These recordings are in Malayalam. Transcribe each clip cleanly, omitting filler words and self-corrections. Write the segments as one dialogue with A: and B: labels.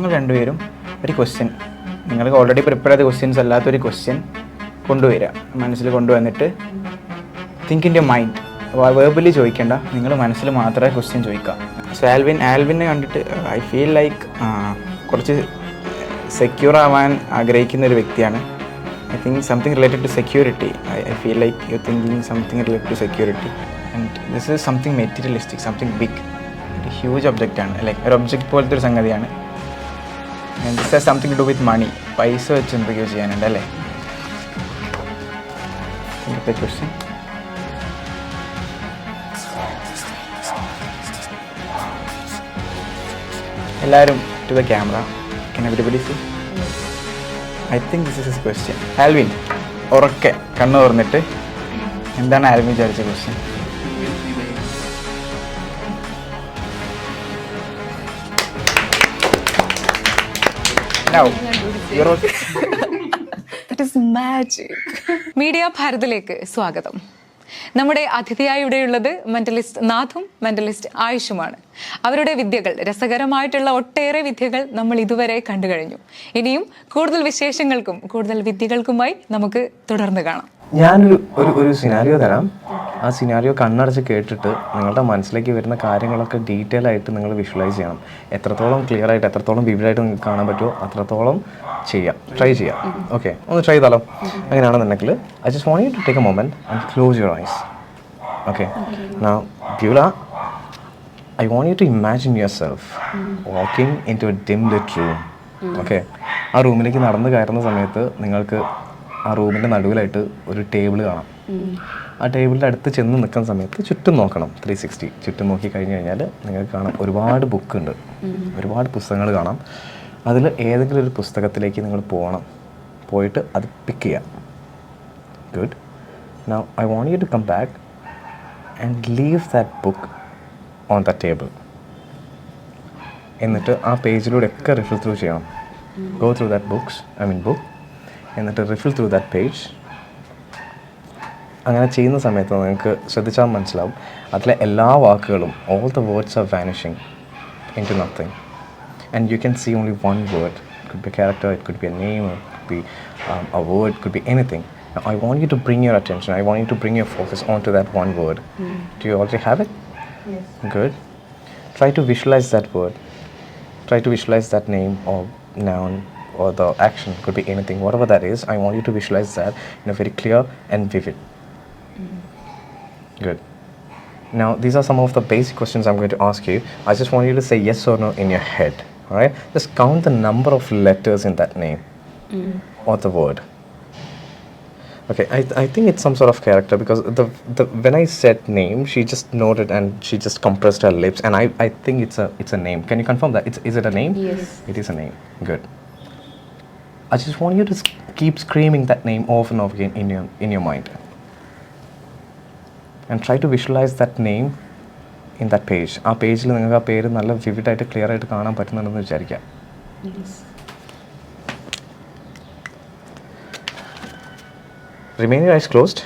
A: നിങ്ങൾ രണ്ടുപേരും ഒരു ക്വസ്റ്റ്യൻ, നിങ്ങൾക്ക് ഓൾറെഡി പ്രിപ്പയർ ചെയ്ത ക്വസ്റ്റ്യൻസ് അല്ലാത്തൊരു ക്വസ്റ്റ്യൻ കൊണ്ടുവരിക, മനസ്സിൽ കൊണ്ടുവന്നിട്ട് think in your mind, verbally ചോദിക്കേണ്ട, നിങ്ങൾ മനസ്സിൽ മാത്രമേ ക്വസ്റ്റ്യൻ ചോദിക്കുക. സോ ആൽവിനെ കണ്ടിട്ട് ഐ ഫീൽ ലൈക്ക് കുറച്ച് സെക്യൂർ ആവാൻ ആഗ്രഹിക്കുന്ന ഒരു വ്യക്തിയാണ്. I think something related to security. I feel like you're thinking something related to security. And this is something materialistic, something big. A huge object ആണ്, ലൈക്ക് ഒരു ഒബ്ജക്റ്റ് പോലത്തെ ഒരു സംഗതിയാണ്. And this has something to do with money. പൈസ വെച്ച് എന്തൊക്കെയോ ചെയ്യാനുണ്ട് അല്ലേ? ഇന്നത്തെ ക്വസ്റ്റ്യൻ. എല്ലാവരും to the camera. Can everybody see? I think this is his question. Alvin ഉറക്കെ കണ്ണു തുറന്നിട്ട് എന്താണ് ആൽവിൻ വിചാരിച്ച ക്വസ്റ്റ്യൻ?
B: മീഡിയ ഭാരതിലേക്ക് സ്വാഗതം. നമ്മുടെ അതിഥിയായി ഇവിടെയുള്ളത് മെന്റലിസ്റ്റ് നാഥും മെന്റലിസ്റ്റ് ആയുഷുമാണ്. അവരുടെ വിദ്യകൾ, രസകരമായിട്ടുള്ള ഒട്ടേറെ വിദ്യകൾ നമ്മൾ ഇതുവരെ കണ്ടു കഴിഞ്ഞു. ഇനിയും കൂടുതൽ വിശേഷങ്ങൾക്കും കൂടുതൽ വിദ്യകൾക്കുമായി നമുക്ക് തുടർന്ന് കാണാം.
C: ഒരു സിനാരിയോ തരാം. ആ സിനാരിയോ കണ്ണടച്ച് കേട്ടിട്ട് നിങ്ങളുടെ മനസ്സിലേക്ക് വരുന്ന കാര്യങ്ങളൊക്കെ ഡീറ്റെയിൽ ആയിട്ട് നിങ്ങൾ വിഷ്വലൈസ് ചെയ്യണം. എത്രത്തോളം ക്ലിയർ ആയിട്ട്, എത്രത്തോളം വിവിഡായിട്ട് നിങ്ങൾക്ക് കാണാൻ പറ്റുമോ അത്രത്തോളം ട്രൈ ചെയ്യാം. ഓക്കെ, ഒന്ന് ട്രൈ ചെയ്താലോ? അങ്ങനെയാണെന്നുണ്ടെങ്കിൽ I just want you to take a moment and close your eyes. Okay, now Beulah, I want you to imagine yourself walking into a dim lit room. Okay, ആ റൂമിലേക്ക് നടന്ന് കയറുന്ന സമയത്ത് നിങ്ങൾക്ക് ആ റൂമിൻ്റെ നടുവിലായിട്ട് ഒരു ടേബിൾ കാണാം. ആ ടേബിളിൻ്റെ അടുത്ത് ചെന്ന് നിൽക്കുന്ന സമയത്ത് ചുറ്റും നോക്കണം, 360 ചുറ്റും നോക്കി കഴിഞ്ഞ് കഴിഞ്ഞാൽ നിങ്ങൾക്ക് കാണാം ഒരുപാട് ബുക്ക് ഉണ്ട്, ഒരുപാട് പുസ്തകങ്ങൾ കാണാം. അതിൽ ഏതെങ്കിലും ഒരു പുസ്തകത്തിലേക്ക് നിങ്ങൾ പോയിട്ട് അത് പിക്ക് ചെയ്യാം. Good. Now I want you to come back and leave that book on the table. എന്നിട്ട് ആ പേജിലൂടെ ഒക്കെ റിഫിൽ ത്രൂ ചെയ്യണം. ഗോ ത്രൂ ദാറ്റ് ബുക്ക് എന്നിട്ട് റിഫിൽ ത്രൂ ദാറ്റ് പേജ്. അങ്ങനെ ചെയ്യുന്ന സമയത്ത് നിങ്ങൾക്ക് ശ്രദ്ധിച്ചാൽ മനസ്സിലാവും അതിലെ എല്ലാ വാക്കുകളും, all the words are vanishing into nothing. And you can see only one word. It could be a character, it could be a name, it could be a word, it could be anything. I want you to bring your attention, I want you to bring your focus onto that one word. Do you already have it?
D: Yes.
C: Good. Try to visualize that word. Try to visualize that name or noun or the action, could be anything, whatever that is. I want you to visualize that in a very clear and vivid. Good. Now these are some of the basic questions I'm going to ask you. I just want you to say yes or no in your head. All right, just count the number of letters in that name or the word. Okay, I think it's some sort of character because the when I said name, she just nodded and she just compressed her lips, and I think it's a name. Can you confirm that? Is it a name?
D: Yes.
C: It is a name. Good. I just want you to keep screaming that name over and over again in your mind. And try to visualize that name in that page. ആ പേജിൽ നിങ്ങൾക്ക് ആ പേര് നല്ല വിവിഡായിട്ട് ക്ലിയർ ആയിട്ട് കാണാൻ പറ്റുന്നുണ്ടെന്ന് വിചാരിക്കാം. Remain your eyes closed.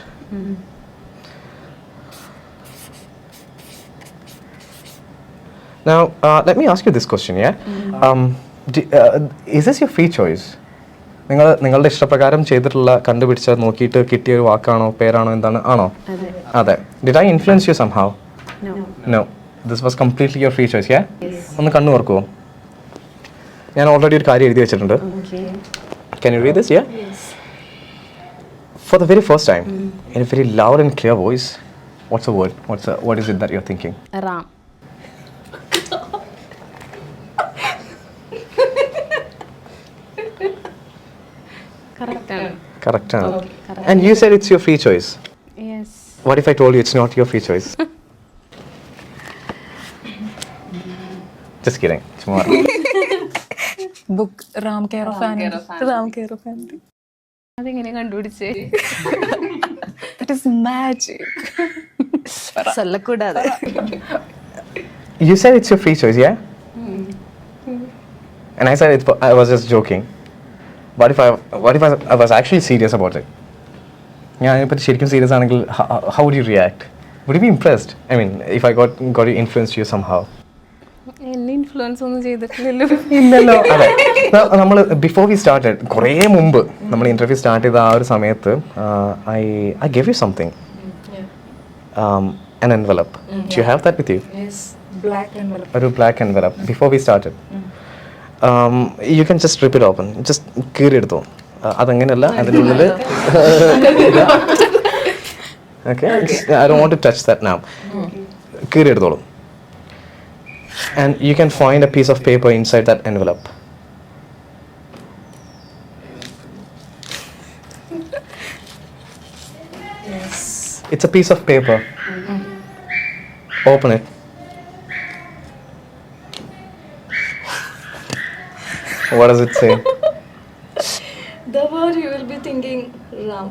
C: Now, let me ask you this question, yeah? Is this your free choice? നിങ്ങളുടെ ഇഷ്ടപ്രകാരം ചെയ്തിട്ടുള്ള കണ്ടുപിടിച്ച നോക്കിയിട്ട് കിട്ടിയ ഒരു വാക്കാണോ പേരാണോ എന്താണ് ആണോ? അതെ. Did I influence you somehow? No. This was completely your free choice, yeah?
D: Yes.
C: ഒന്ന് കണ്ണു ഓർക്കുമോ? ഞാൻ ഓൾറെഡി ഒരു കാര്യം എഴുതി വെച്ചിട്ടുണ്ട്. Can you read this, yeah?
D: Yes.
C: For the very first time, in a very loud and clear voice, what's the word? What is it that you're thinking?
D: Ram.
C: Correct. And you said it's your free choice.
D: Yes.
C: What if I told you it's not your free choice? Just kidding. Tomorrow.
B: Book Ram care of family.
D: അതെങ്ങനെ കണ്ടുപിടിച്ചേ?
B: That is magic.
D: ചൊല്ലക്കൂടാതെ.
C: You said it's your free choice, yeah? And I said I was just joking. What if I was actually serious about it? ഞാൻ ഇതിനെപ്പറ്റി ശരിക്കും സീരിയസ് ആണെങ്കിൽ how would you react? Would you be impressed? I mean, if I got you influenced you somehow?
D: എന്നെ ഇൻഫ്ലുവൻസ് ഒന്നും ചെയ്തിട്ടില്ലല്ലോ.
C: ഇല്ലല്ലോ. അതെ, നമ്മൾ ബിഫോർ വി സ്റ്റാർട്ടഡ് കുറേ മുമ്പ് നമ്മൾ ഇന്റർവ്യൂ സ്റ്റാർട്ട് ചെയ്ത ആ ഒരു സമയത്ത് I give you something, an envelope. Do you have that with you?
B: Yes, black envelope.
C: ഒരു black envelope before we started. You can just rip it open, just കീറിയെടുത്തോ. അതങ്ങനെയല്ല, അതിനുള്ളിൽ okay, I don't want to touch that now. കീറിയെടുത്തോളൂ. And you can find a piece of paper inside that envelope.
B: Yes.
C: It's a piece of paper. Open it. What does it say?
B: The word you will be thinking, Ram.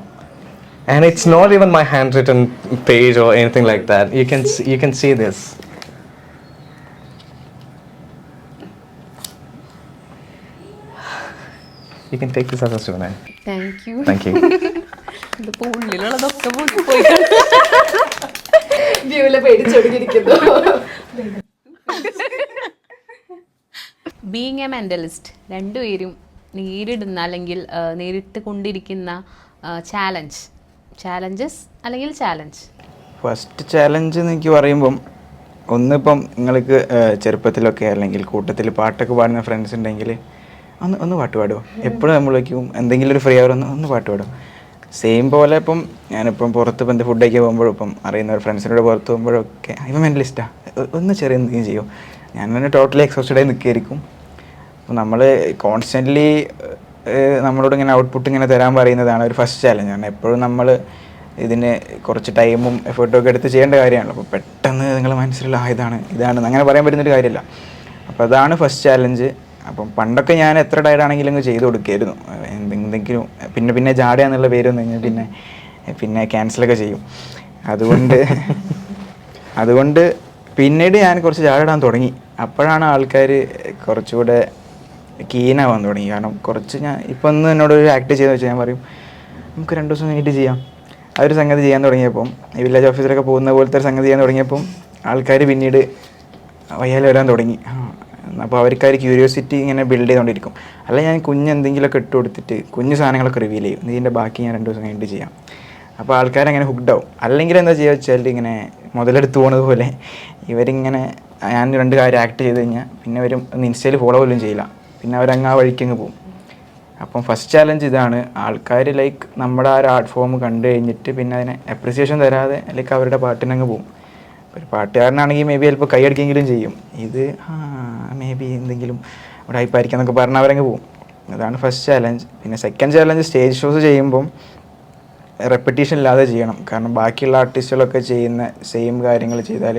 C: And it's not even my handwritten page or anything like that. You can see this. You can take this as a souvenir.
D: Thank you.
C: Thank you.
D: ഇതിപ്പോ ഉള്ളിലുള്ളതൊക്കെ പോയി.
B: വ്യൂവിലെ പേടിച്ചൊടുങ്ങിയിരിക്കുന്നു.
D: ബീങ് എ മെന്റലിസ്റ്റ്, രണ്ടുപേരും നേരിടുന്ന അല്ലെങ്കിൽ നേരിട്ട് കൊണ്ടിരിക്കുന്ന ചാലഞ്ചസ് അല്ലെങ്കിൽ ചാലഞ്ച്.
A: ഫസ്റ്റ് ചാലഞ്ച് എന്നൊക്കെ പറയുമ്പം ഒന്നിപ്പം നിങ്ങൾക്ക് ചെറുപ്പത്തിലൊക്കെ അല്ലെങ്കിൽ കൂട്ടത്തിൽ പാട്ടൊക്കെ പാടുന്ന ഫ്രണ്ട്സ് ഉണ്ടെങ്കിൽ ഒന്ന് പാട്ട് പാടുമോ, എപ്പോഴും നമ്മൾ വയ്ക്കും എന്തെങ്കിലും ഒരു ഫ്രീ അവർ ഒന്ന് പാട്ട് പാടും. സെയിം പോലെ ഇപ്പം ഞാനിപ്പം പുറത്ത് ഇപ്പം ഫുഡ് കഴിക്കാൻ പോകുമ്പോഴും ഇപ്പം അറിയുന്ന ഒരു ഫ്രണ്ട്സിനോട് പുറത്ത് പോകുമ്പോഴൊക്കെ ഇപ്പം മെൻ്റലിസ്റ്റാണ് ഒന്ന് ചെറിയ എന്തെങ്കിലും ചെയ്യും, ഞാൻ തന്നെ ടോട്ടലി എക്സോസ്റ്റഡ് ആയി നിൽക്കുകയായിരിക്കും. അപ്പം നമ്മൾ കോൺസ്റ്റൻ്റ്ലി നമ്മളോട് ഇങ്ങനെ ഔട്ട്പുട്ട് ഇങ്ങനെ തരാൻ പറയുന്നതാണ് ഒരു ഫസ്റ്റ് ചാലഞ്ച്. കാരണം എപ്പോഴും നമ്മൾ ഇതിന് കുറച്ച് ടൈമും എഫേർട്ടും ഒക്കെ എടുത്ത് ചെയ്യേണ്ട കാര്യമാണല്ലോ. അപ്പോൾ പെട്ടെന്ന് നിങ്ങൾ മനസ്സിലുള്ള ഇതാണ് അങ്ങനെ പറയാൻ പറ്റുന്നൊരു കാര്യമല്ല. അപ്പോൾ അതാണ് ഫസ്റ്റ് ചാലഞ്ച്. അപ്പം പണ്ടൊക്കെ ഞാൻ എത്ര ടയർഡാണെങ്കിലും അങ്ങ് ചെയ്ത് കൊടുക്കുമായിരുന്നു. എന്തെങ്കിലും പിന്നെ ജാട എന്നുള്ള പേര് വന്നു കഴിഞ്ഞാൽ പിന്നെ ക്യാൻസലൊക്കെ ചെയ്യും. അതുകൊണ്ട് പിന്നീട് ഞാൻ കുറച്ച് ജാടയിടാൻ തുടങ്ങി. അപ്പോഴാണ് ആൾക്കാർ കുറച്ചുകൂടെ കീനാവാൻ തുടങ്ങി. കാരണം കുറച്ച് ഞാൻ ഇപ്പം ഒന്ന് എന്നോട് ഒരു ആക്ട് ചെയ്തെന്ന് വെച്ചാൽ ഞാൻ പറയും നമുക്ക് 2 ദിവസം കഴിഞ്ഞിട്ട് ചെയ്യാം. ആ ഒരു സംഗതി ചെയ്യാൻ തുടങ്ങിയപ്പം ഈ വില്ലേജ് ഓഫീസിലൊക്കെ പോകുന്ന പോലത്തെ ഒരു സംഗതി ചെയ്യാൻ തുടങ്ങിയപ്പം ആൾക്കാർ പിന്നീട് വയ്യാലെ വരാൻ തുടങ്ങി. അപ്പോൾ അവർക്കാർ ക്യൂരിയോസിറ്റി ഇങ്ങനെ ബിൽഡ് ചെയ്തുകൊണ്ടിരിക്കും. അല്ല ഞാൻ എന്തെങ്കിലുമൊക്കെ ഇട്ട് കൊടുത്തിട്ട് കുഞ്ഞു സാധനങ്ങളൊക്കെ റിവീൽ ചെയ്യും, ഇതിൻ്റെ ബാക്കി ഞാൻ 2 ദിവസം കഴിഞ്ഞിട്ട് ചെയ്യാം. അപ്പോൾ ആൾക്കാരങ്ങനെ ഹുക്ഡ് ആവും. അല്ലെങ്കിൽ എന്താ ചെയ്യുക വെച്ചാൽ ഇങ്ങനെ മുതലെടുത്ത് പോകുന്നത് പോലെ ഇവരിങ്ങനെ ഞാൻ 2 കാര്യം ആക്ട് ചെയ്ത് കഴിഞ്ഞാൽ പിന്നെ ഇവരും ഒന്ന് ഇൻസ്റ്റയിൽ ഫോളോ പോലും ചെയ്യില്ല, പിന്നെ അവരങ്ങ് ആ വഴിക്കങ്ങ് പോകും. അപ്പം ഫസ്റ്റ് ചാലഞ്ച് ഇതാണ്, ആൾക്കാർ ലൈക്ക് നമ്മുടെ ആ ഒരു ആർട്ട് ഫോം കണ്ടു കഴിഞ്ഞിട്ട് പിന്നെ അതിനെ അപ്രിസിയേഷൻ തരാതെ ലൈക്ക് അവരുടെ പാട്ടിനങ്ങ് പോകും. ഒരു പാട്ടുകാരനാണെങ്കിൽ മേ ബി ചിലപ്പോൾ കൈയടിക്കെങ്കിലും ചെയ്യും, ഇത് മേ ബി എന്തെങ്കിലും ഇവിടെ ഹൈപ്പായിരിക്കാം എന്നൊക്കെ പറഞ്ഞാൽ അവരങ്ങ് പോകും. അതാണ് ഫസ്റ്റ് ചാലഞ്ച്. പിന്നെ സെക്കൻഡ് ചാലഞ്ച് സ്റ്റേജ് ഷോസ് ചെയ്യുമ്പം റെപ്പറ്റീഷൻ ഇല്ലാതെ ചെയ്യണം. കാരണം ബാക്കിയുള്ള ആർട്ടിസ്റ്റുകളൊക്കെ ചെയ്യുന്ന സെയിം കാര്യങ്ങൾ ചെയ്താൽ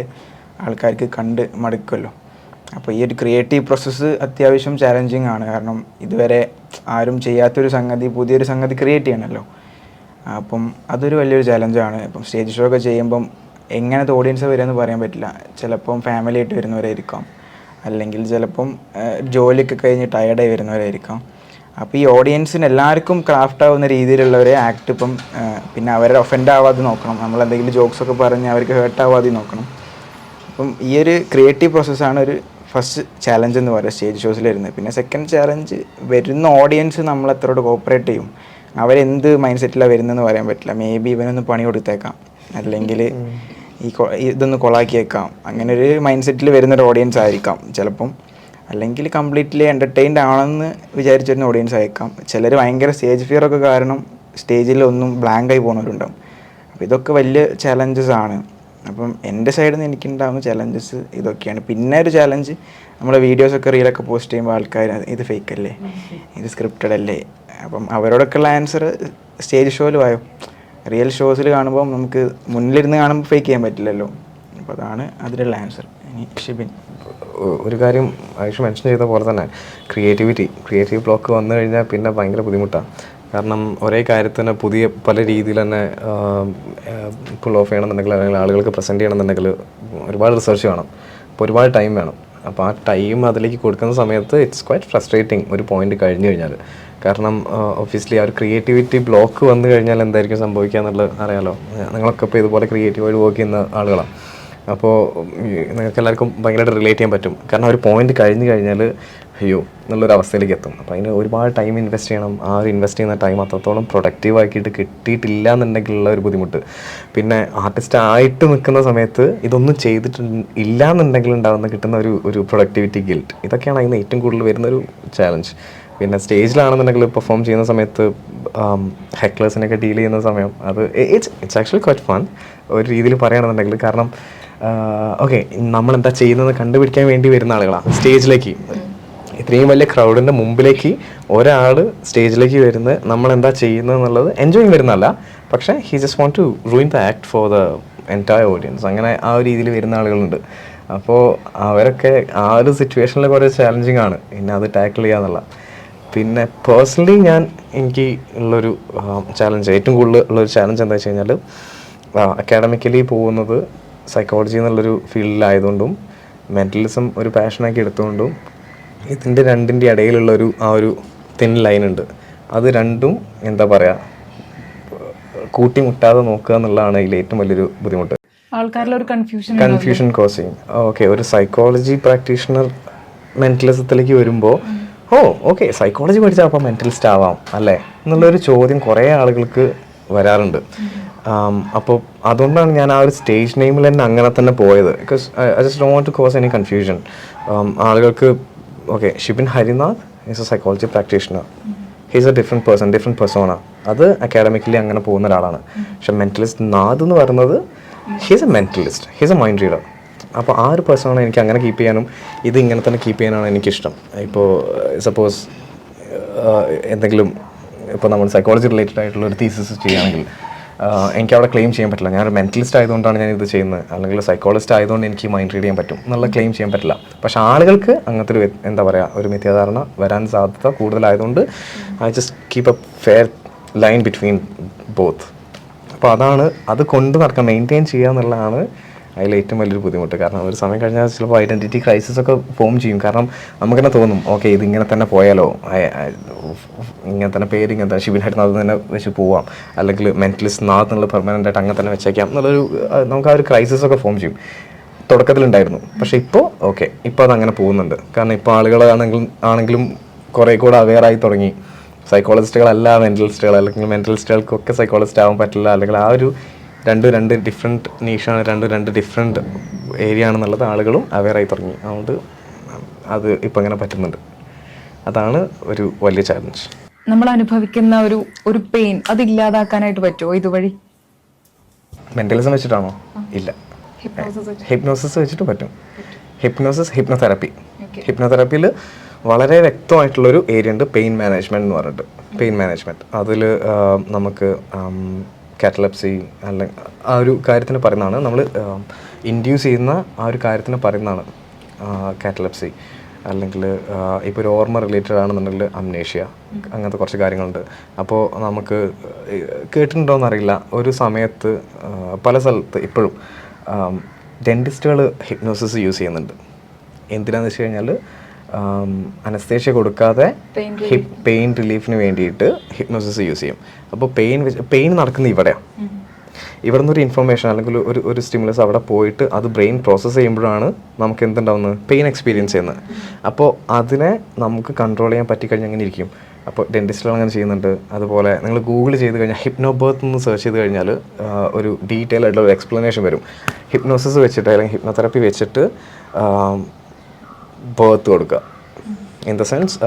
A: ആൾക്കാർക്ക് കണ്ട് മടുക്കുമല്ലോ. അപ്പോൾ ഈ ഒരു ക്രിയേറ്റീവ് പ്രോസസ്സ് അത്യാവശ്യം ചാലഞ്ചിങ് ആണ്. കാരണം ഇതുവരെ ആരും ചെയ്യാത്തൊരു സംഗതി, പുതിയൊരു സംഗതി ക്രിയേറ്റ് ചെയ്യണമല്ലോ. അപ്പം അതൊരു വലിയൊരു ചാലഞ്ചാണ്. ഇപ്പം സ്റ്റേജ് ഷോ ഒക്കെ ചെയ്യുമ്പം എങ്ങനത്തെ ഓഡിയൻസ് വരുമെന്ന് പറയാൻ പറ്റില്ല. ചിലപ്പം ഫാമിലി ആയിട്ട് വരുന്നവരായിരിക്കാം, അല്ലെങ്കിൽ ചിലപ്പം ജോലിയൊക്കെ കഴിഞ്ഞ് ടയർഡായി വരുന്നവരായിരിക്കാം. അപ്പോൾ ഈ ഓഡിയൻസിന് എല്ലാവർക്കും ക്രാഫ്റ്റ് ആവുന്ന രീതിയിലുള്ളവരെ ആക്ട് ഇപ്പം പിന്നെ അവരെ ഒഫൻഡ് ആവാതെ നോക്കണം. നമ്മളെന്തെങ്കിലും ജോക്സൊക്കെ പറഞ്ഞ് അവർക്ക് ഹേർട്ട് ആവാതെ നോക്കണം. അപ്പം ഈ ഒരു ക്രിയേറ്റീവ് പ്രോസസ്സാണ് ഒരു ഫസ്റ്റ് ചാലഞ്ച് എന്ന് പറയുക സ്റ്റേജ് ഷോസിൽ വരുന്നത്. പിന്നെ സെക്കൻഡ് ചാലഞ്ച് വരുന്ന ഓഡിയൻസ് നമ്മൾ എത്രയോട് കോപ്പറേറ്റ് ചെയ്യും, അവരെന്ത് മൈൻഡ് സെറ്റിലാണ് വരുന്നതെന്ന് പറയാൻ പറ്റില്ല. മേ ബി ഇവനൊന്ന് പണി കൊടുത്തേക്കാം, അല്ലെങ്കിൽ ഇതൊന്ന് കൊളാക്കിയേക്കാം. അങ്ങനെ ഒരു മൈൻഡ് സെറ്റിൽ വരുന്നൊരു ഓഡിയൻസ് ആയിരിക്കാം ചിലപ്പം. അല്ലെങ്കിൽ കംപ്ലീറ്റ്ലി എൻ്റർടൈൻഡ് ആണെന്ന് വിചാരിച്ചിരുന്ന ഓഡിയൻസ് ആയിരിക്കാം. ചിലർ ഭയങ്കര സ്റ്റേജ് ഫിയറൊക്കെ കാരണം സ്റ്റേജിൽ ഒന്നും ബ്ലാങ്കായി പോകുന്നവരുണ്ടാവും. അപ്പോൾ ഇതൊക്കെ വലിയ ചാലഞ്ചസ് ആണ്. അപ്പം എൻ്റെ സൈഡിൽ നിന്ന് എനിക്കുണ്ടാകുന്ന ചാലഞ്ചസ് ഇതൊക്കെയാണ്. പിന്നെ ഒരു ചാലഞ്ച്, നമ്മുടെ വീഡിയോസൊക്കെ റീലൊക്കെ പോസ്റ്റ് ചെയ്യുമ്പോൾ ആൾക്കാർ ഇത് ഫേക്ക് അല്ലേ, ഇത് സ്ക്രിപ്റ്റഡ് അല്ലേ, അപ്പം അവരോടൊക്കെയുള്ള ആൻസർ സ്റ്റേജ് ഷോയിലും ആയോ. റിയൽ ഷോസിൽ കാണുമ്പോൾ നമുക്ക് മുന്നിലിരുന്ന് കാണുമ്പോൾ ഫേക്ക് ചെയ്യാൻ പറ്റില്ലല്ലോ. അപ്പോൾ അതാണ് അതിലുള്ള ആൻസർ. ഇനി ഷിബിൻ,
C: ഒരു കാര്യം ആയിഷ് മെൻഷൻ ചെയ്ത പോലെ തന്നെ ക്രിയേറ്റീവ് ബ്ലോക്ക് വന്നു കഴിഞ്ഞാൽ പിന്നെ ഭയങ്കര ബുദ്ധിമുട്ടാണ്. കാരണം ഒരേ കാര്യത്തിന് പുതിയ പല രീതിയിൽ തന്നെ പുൾ ഓഫ് ചെയ്യണമെന്നുണ്ടെങ്കിൽ അല്ലെങ്കിൽ ആളുകൾക്ക് പ്രസൻറ്റ് ചെയ്യണമെന്നുണ്ടെങ്കിൽ ഒരുപാട് റിസർച്ച് വേണം, അപ്പോൾ ഒരുപാട് ടൈം വേണം. അപ്പോൾ ആ ടൈം അതിലേക്ക് കൊടുക്കുന്ന സമയത്ത് ഇറ്റ്സ് ക്വൈറ്റ് ഫ്രസ്ട്രേറ്റിംഗ് ഒരു പോയിന്റ് കഴിഞ്ഞ് കഴിഞ്ഞാൽ. കാരണം ഒബ്വിയസ്ലി ആ ഒരു ക്രിയേറ്റിവിറ്റി ബ്ലോക്ക് വന്നു കഴിഞ്ഞാൽ എന്തായിരിക്കും സംഭവിക്കുക എന്നുള്ളത് അറിയാലോ. നിങ്ങളൊക്കെ ഇപ്പോൾ ഇതുപോലെ ക്രിയേറ്റീവായിട്ട് വർക്ക് ചെയ്യുന്ന ആളുകളാണ്. അപ്പോൾ നിങ്ങൾക്ക് എല്ലാവർക്കും ഭയങ്കരമായിട്ട് റിലേറ്റ് ചെയ്യാൻ പറ്റും. കാരണം ഒരു പോയിന്റ് കഴിഞ്ഞ് കഴിഞ്ഞാൽ അയ്യോ എന്നുള്ളൊരു അവസ്ഥയിലേക്ക് എത്തും. അപ്പോൾ അതിന് ഒരുപാട് ടൈം ഇൻവെസ്റ്റ് ചെയ്യണം. ആ ഒരു ഇൻവെസ്റ്റ് ചെയ്യുന്ന ടൈം അത്രത്തോളം പ്രൊഡക്റ്റീവ് ആക്കിയിട്ട് കിട്ടിയിട്ടില്ല എന്നുണ്ടെങ്കിലുള്ള ഒരു ബുദ്ധിമുട്ട്. പിന്നെ ആർട്ടിസ്റ്റ് ആയിട്ട് നിൽക്കുന്ന സമയത്ത് ഇതൊന്നും ഇല്ല എന്നുണ്ടെങ്കിൽ കിട്ടുന്ന ഒരു പ്രൊഡക്ടിവിറ്റി ഗിൽറ്റ്, ഇതൊക്കെയാണ് അതിന് ഏറ്റവും കൂടുതൽ വരുന്നൊരു ചാലഞ്ച്. പിന്നെ സ്റ്റേജിലാണെന്നുണ്ടെങ്കിൽ പെർഫോം ചെയ്യുന്ന സമയത്ത് ഹെക്ലേഴ്സിനൊക്കെ ഡീൽ ചെയ്യുന്ന സമയം അത് ഇറ്റ്സ് ആക്ച്വലി ക്വൈറ്റ് ഫൺ ഒരു രീതിയിൽ പറയുകയാണെന്നുണ്ടെങ്കിൽ. കാരണം ഓക്കെ, നമ്മളെന്താ ചെയ്യുന്നത് കണ്ടുപിടിക്കാൻ വേണ്ടി വരുന്ന ആളുകളാണ് സ്റ്റേജിലേക്ക്. ഇത്രയും വലിയ ക്രൗഡിൻ്റെ മുമ്പിലേക്ക് ഒരാൾ സ്റ്റേജിലേക്ക് വരുന്നത് നമ്മളെന്താ ചെയ്യുന്നത് എന്നുള്ളത് എൻജോയ് വരുന്നതല്ല, പക്ഷേ he just want to ruin the act for the entire audience. അങ്ങനെ ആ ഒരു രീതിയിൽ വരുന്ന ആളുകളുണ്ട്. അപ്പോൾ അവരൊക്കെ ആ ഒരു സിറ്റുവേഷനിൽ കുറേ ചാലഞ്ചിങ് ആണ് പിന്നെ അത് ടാക്കിൾ ചെയ്യാന്നുള്ള. പിന്നെ പേഴ്സണലി എനിക്ക് ഉള്ളൊരു ചാലഞ്ച്, ഏറ്റവും കൂടുതൽ ഉള്ളൊരു ചാലഞ്ച് എന്താ വെച്ച് കഴിഞ്ഞാൽ അക്കാഡമിക്കലി പോകുന്നത് സൈക്കോളജി എന്നുള്ളൊരു ഫീൽഡിലായതുകൊണ്ടും മെൻ്റലിസം ഒരു പാഷനാക്കി എടുത്തുകൊണ്ടും ഇതിൻ്റെ രണ്ടിൻ്റെ ഇടയിലുള്ളൊരു ആ ഒരു തിൻ ലൈൻ ഉണ്ട്. അത് രണ്ടും എന്താ പറയുക കൂട്ടിമുട്ടാതെ നോക്കുക എന്നുള്ളതാണ് ഇതിൽ ഏറ്റവും വലിയൊരു ബുദ്ധിമുട്ട്.
B: ആൾക്കാരിലൊരു
C: കൺഫ്യൂഷൻ കോസ് ചെയ്യും. ഓക്കെ, ഒരു സൈക്കോളജി പ്രാക്ടീഷണർ മെൻ്റലിസത്തിലേക്ക് വരുമ്പോൾ ഓക്കെ സൈക്കോളജി പഠിച്ചാൽ അപ്പോൾ മെൻ്റലിസ്റ്റ് ആവാം അല്ലേ എന്നുള്ളൊരു ചോദ്യം കുറേ ആളുകൾക്ക് വരാറുണ്ട്. അപ്പോൾ അതുകൊണ്ടാണ് ഞാൻ ആ ഒരു സ്റ്റേജ് നെയിമിൽ തന്നെ അങ്ങനെ തന്നെ പോയത്. Because I just don't want to cause any confusion. ആളുകൾക്ക് okay Shibin Harinath is a psychology practitioner, he's a different person, different persona. അത് അക്കാഡമിക്കലി അങ്ങനെ പോകുന്ന ഒരാളാണ്. പക്ഷെ മെൻ്റലിസ്റ്റ് നാഥ് എന്ന് പറയുന്നത് he's a mentalist, he's a mind reader. അപ്പോൾ ആ ഒരു പേഴ്സണാണ് എനിക്ക് അങ്ങനെ കീപ്പ് ചെയ്യാനും ഇത് ഇങ്ങനെ തന്നെ കീപ്പ് ചെയ്യാനാണ് എനിക്കിഷ്ടം. ഇപ്പോൾ സപ്പോസ് എന്തെങ്കിലും ഇപ്പോൾ നമ്മൾ സൈക്കോളജി റിലേറ്റഡ് ആയിട്ടുള്ള ഒരു തീസിസ് ചെയ്യുകയാണെങ്കിൽ എനിക്ക് അവിടെ ക്ലെയിം ചെയ്യാൻ പറ്റില്ല ഞാനൊരു മെൻ്റലിസ്റ്റ് ആയതുകൊണ്ടാണ് ഞാൻ ഇത് ചെയ്യുന്നത്, അല്ലെങ്കിൽ സൈക്കോളജിസ്റ്റ് ആയതുകൊണ്ട് എനിക്ക് മൈൻഡ് റീഡ് ചെയ്യാൻ പറ്റും എന്നുള്ള ക്ലെയിം ചെയ്യാൻ പറ്റില്ല. പക്ഷേ ആളുകൾക്ക് അങ്ങനത്തെ ഒരു എന്താ പറയുക ഒരു മിഥ്യാധാരണ വരാൻ സാധ്യത കൂടുതലായതുകൊണ്ട് I just keep A fair line between both. അപ്പോൾ അത് കൊണ്ട് നടക്കാൻ മെയിൻറ്റെയിൻ ചെയ്യുക എന്നുള്ളതാണ് അതിൽ ഏറ്റവും വലിയൊരു ബുദ്ധിമുട്ട്. കാരണം ഒരു സമയം കഴിഞ്ഞാൽ ചിലപ്പോൾ ഐഡൻറ്റിറ്റി ക്രൈസിസ് ഒക്കെ ഫോം ചെയ്യും. കാരണം നമുക്കെന്നെ തോന്നും ഓക്കെ ഇതിങ്ങനെ തന്നെ പോയാലോ, ഇങ്ങനെ തന്നെ പേര് ഇങ്ങനെ തന്നെ ഷിബിൻ ഹരിനാഥ് തന്നെ വെച്ച് പോവാം, അല്ലെങ്കിൽ മെൻ്റലിസ്റ്റ് നാഥ് എന്നുള്ള പെർമനൻ്റ് ആയിട്ട് അങ്ങനെ തന്നെ വെച്ചേക്കാം എന്നുള്ളൊരു നമുക്ക് ആ ഒരു ക്രൈസിസ് ഒക്കെ ഫോം ചെയ്യും. തുടക്കത്തിലുണ്ടായിരുന്നു. പക്ഷേ ഇപ്പോൾ അതങ്ങനെ പോകുന്നുണ്ട്. കാരണം ഇപ്പോൾ ആണെങ്കിലും കുറേ കൂടെ അവെയറായി തുടങ്ങി. സൈക്കോളജിസ്റ്റുകളല്ല മെൻ്റലിസ്റ്റുകൾ, അല്ലെങ്കിൽ മെൻ്റലിസ്റ്റുകൾക്കൊക്കെ സൈക്കോളജിസ്റ്റ് ആവാൻ പറ്റില്ല, അല്ലെങ്കിൽ ആ ഒരു രണ്ട് ഡിഫറെൻറ്റ് നീഷാണ്, രണ്ട് ഡിഫറെൻറ്റ് ഏരിയ ആണെന്നുള്ളത് ആളുകളും അവെയറായി തുടങ്ങി. അതുകൊണ്ട് അത് ഇപ്പം അങ്ങനെ പറ്റുന്നുണ്ട്. അതാണ് ഒരു വലിയ ചാലഞ്ച്.
B: നമ്മൾ അനുഭവിക്കുന്ന ഒരു പെയിൻ അത് ഇല്ലാതാക്കാനായിട്ട് പറ്റുമോ ഇതുവഴി?
C: മെൻ്റലിസം വെച്ചിട്ടാണോ? ഇല്ല, ഹിപ്നോസിസ് വെച്ചിട്ട് പറ്റും. ഹിപ്നോതെറാപ്പിയിൽ വളരെ വ്യക്തമായിട്ടുള്ളൊരു ഏരിയ ഉണ്ട്, പെയിൻ മാനേജ്മെൻറ്റ് എന്ന് പറഞ്ഞിട്ട്. പെയിൻ മാനേജ്മെൻറ്റ് അതിൽ നമുക്ക് കാറ്റലപ്സി അല്ലെങ്കിൽ ആ ഒരു കാര്യത്തിന് പറയുന്നതാണ്, നമ്മൾ ഇൻഡ്യൂസ് ചെയ്യുന്ന ആ ഒരു കാര്യത്തിന് പറയുന്നതാണ് കാറ്റലപ്സി. അല്ലെങ്കിൽ ഇപ്പോൾ ഒരു ഓർമ്മ റിലേറ്റഡ് ആണെന്നുണ്ടെങ്കിൽ അംനേഷ്യ, അങ്ങനത്തെ കുറച്ച് കാര്യങ്ങളുണ്ട്. അപ്പോൾ നമുക്ക് കേട്ടിട്ടുണ്ടോയെന്നറിയില്ല, ഒരു സമയത്ത് പല സ്ഥലത്ത് ഇപ്പോഴും ഡെൻറ്റിസ്റ്റുകൾ ഹിപ്നോസിസ് യൂസ് ചെയ്യുന്നുണ്ട്. എന്തിനാന്ന് വെച്ച് കഴിഞ്ഞാൽ അനസ്തേഷ്യ കൊടുക്കാതെ പെയിൻ റിലീഫിന് വേണ്ടിയിട്ട് ഹിപ്നോസിസ് യൂസ് ചെയ്യും. അപ്പോൾ പെയിൻ നടക്കുന്നത് ഇവിടെയാണ്. ഇവിടെ നിന്നൊരു ഇൻഫർമേഷൻ അല്ലെങ്കിൽ ഒരു സ്റ്റിമുലസ് അവിടെ പോയിട്ട് അത് ബ്രെയിൻ പ്രോസസ്സ് ചെയ്യുമ്പോഴാണ് നമുക്ക് എന്തുണ്ടാവുന്നത്, പെയിൻ എക്സ്പീരിയൻസ് ചെയ്യുന്നത്. അപ്പോൾ അതിനെ നമുക്ക് കൺട്രോൾ ചെയ്യാൻ പറ്റിക്കഴിഞ്ഞാൽ അങ്ങനെ ഇരിക്കും. അപ്പോൾ ഡെൻറ്റിസ്റ്റുകൾ അങ്ങനെ ചെയ്യുന്നുണ്ട്. അതുപോലെ നിങ്ങൾ ഗൂഗിൾ ചെയ്ത് കഴിഞ്ഞാൽ ഹിപ്നോബർത്ത് എന്ന് സെർച്ച് ചെയ്ത് കഴിഞ്ഞാൽ ഒരു ഡീറ്റെയിൽ ആയിട്ടുള്ള ഒരു എക്സ്പ്ലനേഷൻ വരും. ഹിപ്നോസിസ് വെച്ചിട്ട് അല്ലെങ്കിൽ ഹിപ്നോതെറാപ്പി വെച്ചിട്ട് ബർത്ത് കൊടുക്കുക. ഇൻ ദ സെൻസ്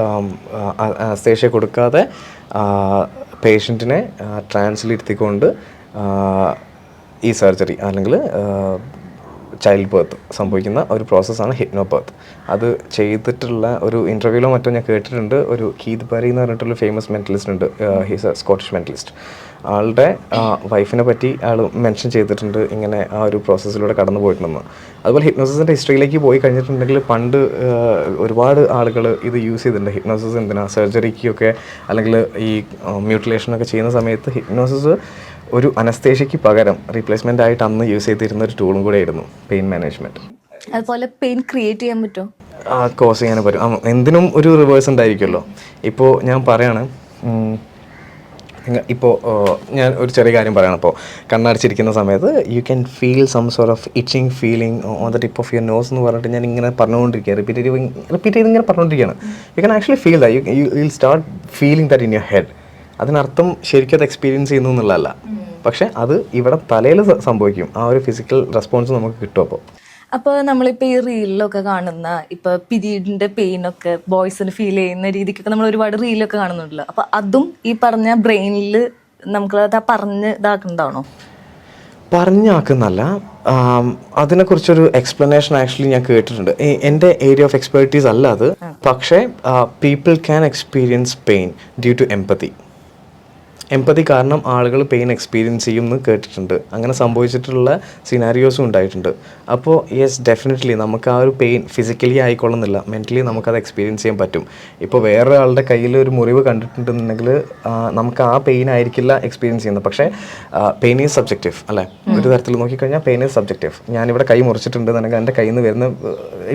C: അനസ്തേഷ്യ കൊടുക്കാതെ പേഷ്യൻറ്റിനെ ട്രാൻസിലിരുത്തിക്കൊണ്ട് ഈ സർജറി അല്ലെങ്കിൽ ചൈൽഡ് ബർത്ത് സംഭവിക്കുന്ന ഒരു പ്രോസസ്സാണ് ഹിപ്നോബർത്ത്. അത് ചെയ്തിട്ടുള്ള ഒരു ഇൻ്റർവ്യൂവിലോ മറ്റോ ഞാൻ കേട്ടിട്ടുണ്ട്. ഒരു കീത് ബറി എന്ന് പറഞ്ഞിട്ടുള്ള ഫേമസ് മെൻ്റലിസ്റ്റ് ഉണ്ട്, ഹീസ് എ സ്കോട്ടിഷ് മെൻ്റലിസ്റ്റ്. ആളുടെ വൈഫിനെ പറ്റി ആൾ മെൻഷൻ ചെയ്തിട്ടുണ്ട് ഇങ്ങനെ ആ ഒരു പ്രോസസ്സിലൂടെ കടന്നു പോയിട്ടുണ്ടെന്ന്. അതുപോലെ ഹിപ്നോസിസിൻ്റെ ഹിസ്റ്ററിയിലേക്ക് പോയി കഴിഞ്ഞിട്ടുണ്ടെങ്കിൽ പണ്ട് ഒരുപാട് ആളുകൾ ഇത് യൂസ് ചെയ്തിട്ടുണ്ട്. ഹിപ്നോസിസ് എന്തിനാ സർജറിക്കൊക്കെ അല്ലെങ്കിൽ ഈ മ്യൂട്ടിലേഷനൊക്കെ ചെയ്യുന്ന സമയത്ത് ഹിപ്നോസിസ് ഒരു അനസ്തേഷ്യയ്ക്ക് പകരം റീപ്ലേസ്മെൻ്റ് ആയിട്ട് അന്ന് യൂസ് ചെയ്തിരുന്ന ഒരു ടൂളും കൂടെ ആയിരുന്നു പെയിൻ മാനേജ്മെൻറ്റ്.
E: അതുപോലെ പെയിൻ ക്രിയേറ്റ് ചെയ്യാൻ പറ്റുമോ?
C: കോസ് ചെയ്യാൻ പറ്റും. എന്തിനും ഒരു റിവേഴ്സ് ഉണ്ടായിരിക്കുമല്ലോ. ഇപ്പോൾ ഞാൻ പറയാണ് ഇപ്പോൾ ഞാൻ ഒരു ചെറിയ കാര്യം പറയണം. ഇപ്പോൾ കണ്ണടച്ചിരിക്കുന്ന സമയത്ത് you can feel some sort of itching feeling on the tip of your nose എന്ന് പറഞ്ഞിട്ട് ഞാൻ ഇങ്ങനെ പറഞ്ഞുകൊണ്ടിരിക്കുക, റിപ്പീറ്റ് ചെയ്ത് ഇങ്ങനെ പറഞ്ഞുകൊണ്ടിരിക്കുകയാണ്. You can actually feel that you will start feeling that in your head. അതിനർത്ഥം ശരിക്കും അത് എക്സ്പീരിയൻസ് ചെയ്യുന്നു എന്നുള്ളതല്ല, പക്ഷേ അത് ഇവിടെ തലയിൽ സംഭവിക്കും. ആ ഒരു ഫിസിക്കൽ റെസ്പോൺസ് നമുക്ക് കിട്ടും.
E: അപ്പോൾ നമ്മളിപ്പോൾ ഈ റീലിലൊക്കെ കാണുന്ന ഇപ്പോൾ പീരീഡിൻ്റെ പെയിനൊക്കെ ബോയ്സിന് ഫീൽ ചെയ്യുന്ന രീതിക്കൊക്കെ നമ്മൾ ഒരുപാട് റീലൊക്കെ കാണുന്നുണ്ടല്ലോ. അപ്പോൾ അതും ഈ പറഞ്ഞ ബ്രെയിനിൽ നമുക്കത് പറഞ്ഞ് ഇതാക്കുന്നതാണോ?
C: പറഞ്ഞാക്കുന്നല്ല, അതിനെക്കുറിച്ചൊരു എക്സ്പ്ലനേഷൻ ആക്ച്വലി ഞാൻ കേട്ടിട്ടുണ്ട്. എൻ്റെ ഏരിയ ഓഫ് എക്സ്പെർട്ടീസ് അല്ല അത്, പക്ഷേ people can experience pain due to empathy കാരണം ആളുകൾ പെയിൻ എക്സ്പീരിയൻസ് ചെയ്യും എന്ന് കേട്ടിട്ടുണ്ട്. അങ്ങനെ സംഭവിച്ചിട്ടുള്ള സിനാരിയോസും ഉണ്ടായിട്ടുണ്ട്. അപ്പോൾ യെസ്, ഡെഫിനറ്റ്ലി നമുക്ക് ആ ഒരു പെയിൻ ഫിസിക്കലി ആയിക്കൊള്ളുന്നില്ല, മെൻ്റലി നമുക്കത് എക്സ്പീരിയൻസ് ചെയ്യാൻ പറ്റും. ഇപ്പോൾ വേറെ ആളുടെ കയ്യിൽ ഒരു മുറിവ് കണ്ടിട്ടുണ്ടെന്നുണ്ടെങ്കിൽ നമുക്ക് ആ പെയിൻ ആയിരിക്കില്ല എക്സ്പീരിയൻസ് ചെയ്യുന്നത്. പക്ഷേ പെയിൻ ഈസ് സബ്ജക്റ്റീവ് അല്ലേ? ഒരു തരത്തിൽ നോക്കിക്കഴിഞ്ഞാൽ പെയിൻ ഈസ് സബ്ജക്റ്റീവ്. ഞാനിവിടെ കൈ മുറിച്ചിട്ടുണ്ടെന്നുണ്ടെങ്കിൽ എൻ്റെ കയ്യിൽ നിന്ന് വരുന്ന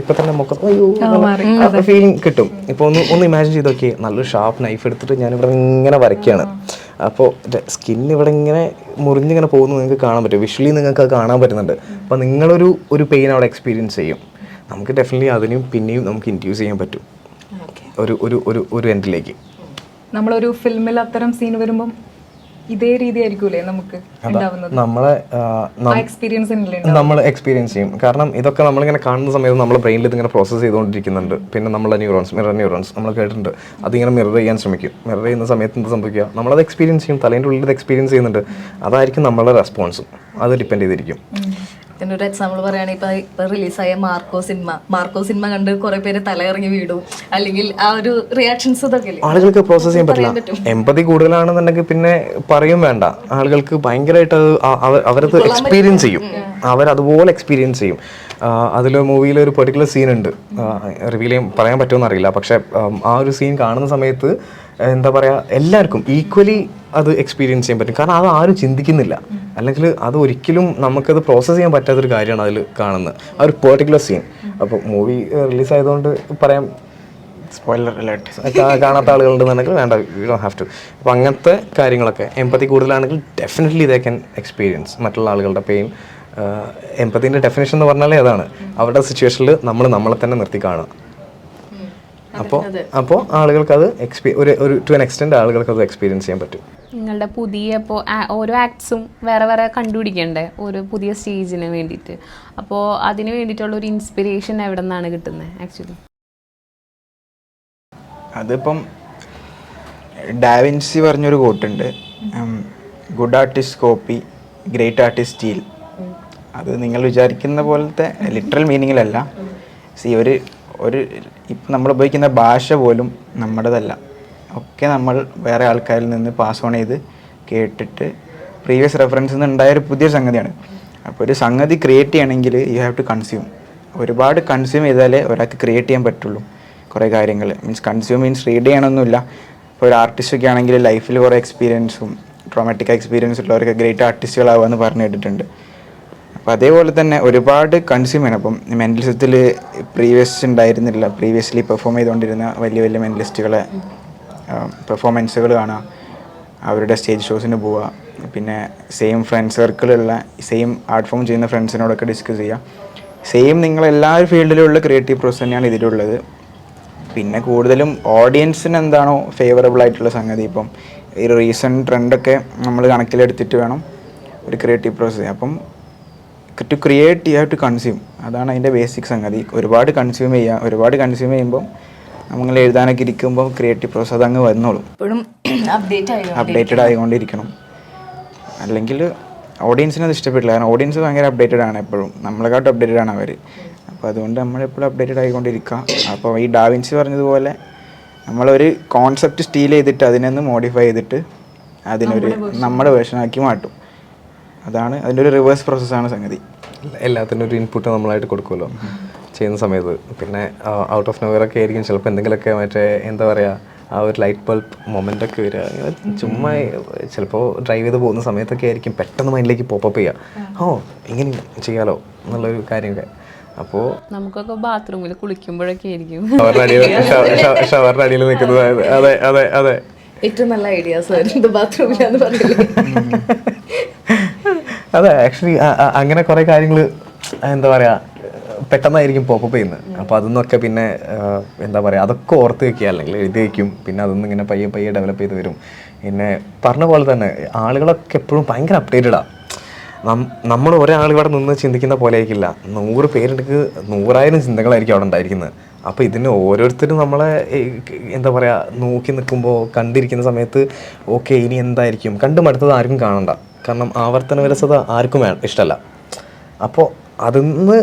C: ഇപ്പം തന്നെ നമുക്ക് ഫീലിംഗ് കിട്ടും. ഇപ്പോൾ ഒന്ന് ഇമാജിൻ ചെയ്ത് നോക്കി, നല്ലൊരു ഷാർപ്പ് നൈഫ് എടുത്തിട്ട് ഞാനിവിടെ ഇങ്ങനെ വരയ്ക്കുകയാണ്. അപ്പോൾ സ്കിൻ ഇവിടെ ഇങ്ങനെ മുറിഞ്ഞിങ്ങനെ പോകുന്നു നിങ്ങൾക്ക് കാണാൻ പറ്റും, വിഷ്വലി നിങ്ങൾക്ക് അത് കാണാൻ പറ്റുന്നുണ്ട്. അപ്പോൾ നിങ്ങളൊരു പെയിൻ അവിടെ എക്സ്പീരിയൻസ് ചെയ്യും. നമുക്ക് ഡെഫിനറ്റ്ലി അതിനും പിന്നെയും നമുക്ക് ഇൻഡ്യൂസ് ചെയ്യാൻ പറ്റും ഒരു എൻഡിലേക്ക്.
B: നമ്മളൊരു ഫിലിമിൽ അത്തരം സീൻ വരുമ്പം ഇതേ രീതി ആയിരിക്കൂലേ നമുക്ക്
C: നമ്മൾ എക്സ്പീരിയൻസ് ചെയ്യും. കാരണം ഇതൊക്കെ നമ്മളിങ്ങനെ കാണുന്ന സമയത്ത് നമ്മുടെ ബ്രെയിനിൽ ഇതിങ്ങനെ പ്രോസസ്സ് ചെയ്തുകൊണ്ടിരിക്കുന്നുണ്ട്. പിന്നെ നമ്മളെ മിറർ ന്യൂറോൺസ് നമ്മൾ കേട്ടിട്ടുണ്ട്, അതിങ്ങനെ മിറർ ചെയ്യാൻ ശ്രമിക്കും. മിറർ ചെയ്യുന്ന സമയത്ത് എന്ത് സംഭവിക്കുക, നമ്മളത് എക്സ്പീരിയൻസ് ചെയ്യും, തലേൻ്റെ ഉള്ളിൽ ഇത് എക്സ്പീരിയൻസ് ചെയ്യുന്നുണ്ട്. അതായിരിക്കും നമ്മളുടെ റെസ്പോൺസും, അത് ഡിപ്പെൻഡ് ചെയ്തിരിക്കും.
E: ഇതിനൊരു എക്സാമ്പിൾ പറയുകയാണെങ്കിൽ ഇപ്പൊ റിലീസായ മാർക്കോ സിനിമ കണ്ട് കുറെ പേര് തലയിറങ്ങി വീടും, അല്ലെങ്കിൽ ആ ഒരു റിയാക്ഷൻസ് ഇതൊക്കെ
C: ആളുകൾക്ക് പ്രോസസ് ചെയ്യാൻ പറ്റില്ല. എമ്പതി കൂടുതലാണെന്നുണ്ടെങ്കിൽ പിന്നെ പറയും വേണ്ട, ആളുകൾക്ക് ഭയങ്കരമായിട്ട് അവരത് എക്സ്പീരിയൻസ് ചെയ്യും, അവരതുപോലെ എക്സ്പീരിയൻസ് ചെയ്യും. അതിൽ മൂവിയിൽ ഒരു പെർട്ടിക്കുലർ സീൻ ഉണ്ട്, റിവീൽ പറയാൻ പറ്റുമെന്ന് അറിയില്ല. പക്ഷെ ആ ഒരു സീൻ കാണുന്ന സമയത്ത് എന്താ പറയുക, എല്ലാവർക്കും ഈക്വലി അത് എക്സ്പീരിയൻസ് ചെയ്യാൻ പറ്റും. കാരണം അത് ആരും ചിന്തിക്കുന്നില്ല, അല്ലെങ്കിൽ അത് ഒരിക്കലും നമുക്കത് പ്രോസസ്സ് ചെയ്യാൻ പറ്റാത്തൊരു കാര്യമാണ് അതിൽ കാണുന്നത്, ആ ഒരു പെർട്ടിക്കുലർ സീൻ. അപ്പോൾ മൂവി റിലീസായതുകൊണ്ട് പറയാം,
A: സ്പോയിലർ അലേർട്ട്,
C: കാണാത്ത ആളുകളുണ്ടെന്നുണ്ടെങ്കിൽ വേണ്ട, യു ഡോണ്ട് ഹാവ് ടു. അപ്പോൾ അങ്ങനത്തെ കാര്യങ്ങളൊക്കെ എമ്പതി കൂടുതലാണെങ്കിൽ ഡെഫിനറ്റ്ലി ദേ ക്യാൻ എക്സ്പീരിയൻസ് മറ്റുള്ള ആളുകളുടെ പെയിൻ. എമ്പതിൻ്റെ ഡെഫിനേഷൻ എന്ന് പറഞ്ഞാലേ അതാണ്, അവരുടെ സിറ്റുവേഷനിൽ നമ്മളെ തന്നെ നിർത്തി കാണുക. അപ്പോൾ ആളുകൾക്ക് അത് ഒരു ടു ആൻ എക്സ്റ്റെൻഡ് ആളുകൾക്ക് അത് എക്സ്പീരിയൻസ് ചെയ്യാൻ പറ്റും.
D: നിങ്ങളുടെ പുതിയ ഇപ്പോൾ ഓരോ ആക്ട്സും വേറെ വേറെ കണ്ടുപിടിക്കണ്ടേ ഓരോ പുതിയ സ്റ്റേജിന് വേണ്ടിയിട്ട്. അപ്പോൾ അതിന് വേണ്ടിയിട്ടുള്ള ഒരു ഇൻസ്പിറേഷൻ എവിടെ നിന്നാണ് കിട്ടുന്നത് ആക്ച്വലി?
A: അതിപ്പം ഡാവിൻസി പറഞ്ഞൊരു കോട്ടുണ്ട്, good artist copy, great artist steal. അത് നിങ്ങൾ വിചാരിക്കുന്ന പോലത്തെ ലിറ്ററൽ മീനിങ്ങിലല്ല. ഒരു ഇപ്പം നമ്മൾ ഉപയോഗിക്കുന്ന ഭാഷ പോലും നമ്മുടേതല്ല, ഒക്കെ നമ്മൾ വേറെ ആൾക്കാരിൽ നിന്ന് പാസ് ഓൺ ചെയ്ത് കേട്ടിട്ട് പ്രീവിയസ് റെഫറൻസിൽ നിന്ന് ഉണ്ടായൊരു പുതിയ സംഗതിയാണ്. അപ്പോൾ ഒരു സംഗതി ക്രിയേറ്റ് ചെയ്യണമെങ്കിൽ യു ഹാവ് ടു കൺസ്യൂം. ഒരുപാട് കൺസ്യൂം ചെയ്താലേ ഒരാൾക്ക് ക്രിയേറ്റ് ചെയ്യാൻ പറ്റുള്ളൂ കുറേ കാര്യങ്ങൾ. കൺസ്യൂം മീൻസ് റീഡ് ചെയ്യണമെന്നില്ല. ഇപ്പോൾ ഒരു ആർട്ടിസ്റ്റൊക്കെ ആണെങ്കിൽ ലൈഫിൽ കുറേ എക്സ്പീരിയൻസും ട്രോമാറ്റിക് എക്സ്പീരിയൻസ് ഉള്ളവർക്ക് ഗ്രേറ്റ് ആർട്ടിസ്റ്റുകളാവുമെന്ന് പറഞ്ഞു കേട്ടിട്ടുണ്ട്. അപ്പോൾ അതേപോലെ തന്നെ ഒരുപാട് കൺസ്യൂം ചെയ്യണം. അപ്പം മെൻ്റലിസത്തിൽ പ്രീവിയസ്ലി പെർഫോം ചെയ്തുകൊണ്ടിരുന്ന വലിയ വലിയ മെൻ്റലിസ്റ്റുകളെ പെർഫോമൻസുകൾ കാണുക, അവരുടെ സ്റ്റേജ് ഷോസിന് പോവുക, പിന്നെ സെയിം ഫ്രണ്ട് സർക്കിളുള്ള സെയിം ആർട്ട് ഫോം ചെയ്യുന്ന ഫ്രണ്ട്സിനോടൊക്കെ ഡിസ്കസ് ചെയ്യുക. സെയിം നിങ്ങളെല്ലാ ഫീൽഡിലുള്ള ക്രിയേറ്റീവ് പ്രോസസ് തന്നെയാണ് ഇതിലുള്ളത്. പിന്നെ കൂടുതലും ഓഡിയൻസിന് എന്താണോ ഫേവറബിൾ ആയിട്ടുള്ള സംഗതി, ഇപ്പം ഈ റീസെൻറ്റ് ട്രെൻഡൊക്കെ നമ്മൾ കണക്കിലെടുത്തിട്ട് വേണം ഒരു ക്രിയേറ്റീവ് പ്രോസസ്സ്. അപ്പം to create you have to consume, അതാണ് അതിൻ്റെ ബേസിക് സംഗതി. ഒരുപാട് കൺസ്യൂം ചെയ്യുമ്പോൾ നമ്മൾ എഴുതാനൊക്കെ ഇരിക്കുമ്പോൾ ക്രിയേറ്റീവ് പ്രോസസ് അതങ്ങ് വന്നോളും.
E: എപ്പോഴും
A: അപ്ഡേറ്റഡ് ആയിക്കൊണ്ടിരിക്കണം, അല്ലെങ്കിൽ ഓഡിയൻസിന് അത് ഇഷ്ടപ്പെട്ടില്ല. കാരണം ഓഡിയൻസ് ഭയങ്കര അപ്ഡേറ്റഡ് ആണ്, എപ്പോഴും നമ്മളെക്കാട്ടും അപ്ഡേറ്റഡ് ആണ് അവർ. അപ്പോൾ അതുകൊണ്ട് നമ്മളെപ്പോഴും അപ്ഡേറ്റഡ് ആയിക്കൊണ്ടിരിക്കുക. അപ്പോൾ ഈ ഡാവിൻസി പറഞ്ഞതുപോലെ നമ്മളൊരു കോൺസെപ്റ്റ് സ്റ്റീൽ ചെയ്തിട്ട് അതിനൊന്ന് മോഡിഫൈ ചെയ്തിട്ട് അതിനൊരു നമ്മുടെ വേർഷനാക്കി മാറ്റും. അതാണ് അതിൻ്റെ ഒരു റിവേഴ്സ് പ്രോസസ്സാണ് സംഗതി.
C: എല്ലാത്തിനും ഒരു ഇൻപുട്ട് നമ്മളായിട്ട് കൊടുക്കുമല്ലോ ചെയ്യുന്ന സമയത്ത്. പിന്നെ ഔട്ട് ഓഫ് നോവറൊക്കെ ആയിരിക്കും ചിലപ്പോൾ എന്തെങ്കിലുമൊക്കെ മറ്റേ എന്താ പറയുക, ആ ഒരു ലൈറ്റ് ബൾബ് മൊമെൻ്റൊക്കെ വരിക. ഇങ്ങനെ ചുമ്മാ ചിലപ്പോൾ ഡ്രൈവ് ചെയ്ത് പോകുന്ന സമയത്തൊക്കെ ആയിരിക്കും പെട്ടെന്ന് മൈൻഡിലേക്ക് പോപ്പപ്പ് ചെയ്യുക, ഇങ്ങനെ ചെയ്യാലോ എന്നുള്ളൊരു കാര്യമൊക്കെ. അപ്പോൾ
D: നമുക്കൊക്കെ ബാത്റൂമിൽ കുളിക്കുമ്പോഴൊക്കെ ആയിരിക്കും
C: ഷവറിൻ്റെ അടിയിൽ നിൽക്കുന്നത്. അതെ അതെ അതെ.
E: ഏറ്റവും നല്ല ഐഡിയാസ് വരുന്നത് ബാത്റൂമിലാന്ന് പറയില്ലേ?
C: അതെ, ആക്ച്വലി അങ്ങനെ കുറേ കാര്യങ്ങൾ എന്താ പറയുക പെട്ടെന്നായിരിക്കും പോപ്പപ്പ് ചെയ്യുന്നത്. അപ്പോൾ അതൊന്നൊക്കെ പിന്നെ എന്താ പറയുക അതൊക്കെ ഓർത്ത് വെക്കുക, അല്ലെങ്കിൽ എഴുതി വയ്ക്കും. പിന്നെ അതൊന്നും ഇങ്ങനെ പയ്യെ പയ്യെ ഡെവലപ്പ് ചെയ്ത് വരും. പിന്നെ പറഞ്ഞ പോലെ തന്നെ ആളുകളൊക്കെ എപ്പോഴും ഭയങ്കര അപ്ഡേറ്റഡാണ്. നമ്മൾ ഒരാൾ ഇവിടെ നിന്ന് ചിന്തിക്കുന്ന പോലെ ആയിരിക്കില്ല. 100 പേരുണ്ടെങ്കിൽ 100,000 ചിന്തകളായിരിക്കും അവിടെ ഉണ്ടായിരിക്കുന്നത്. അപ്പോൾ ഇതിന് ഓരോരുത്തരും നമ്മളെ എന്താ പറയുക നോക്കി നിൽക്കുമ്പോൾ കണ്ടിരിക്കുന്ന സമയത്ത് ഓക്കെ ഇനി എന്തായിരിക്കും, കണ്ടു മടുത്തത് ആർക്കും കാണണ്ട. കാരണം ആവർത്തന വിരസത ആർക്കും ഇഷ്ടമല്ല. അപ്പോൾ അതിന്ന്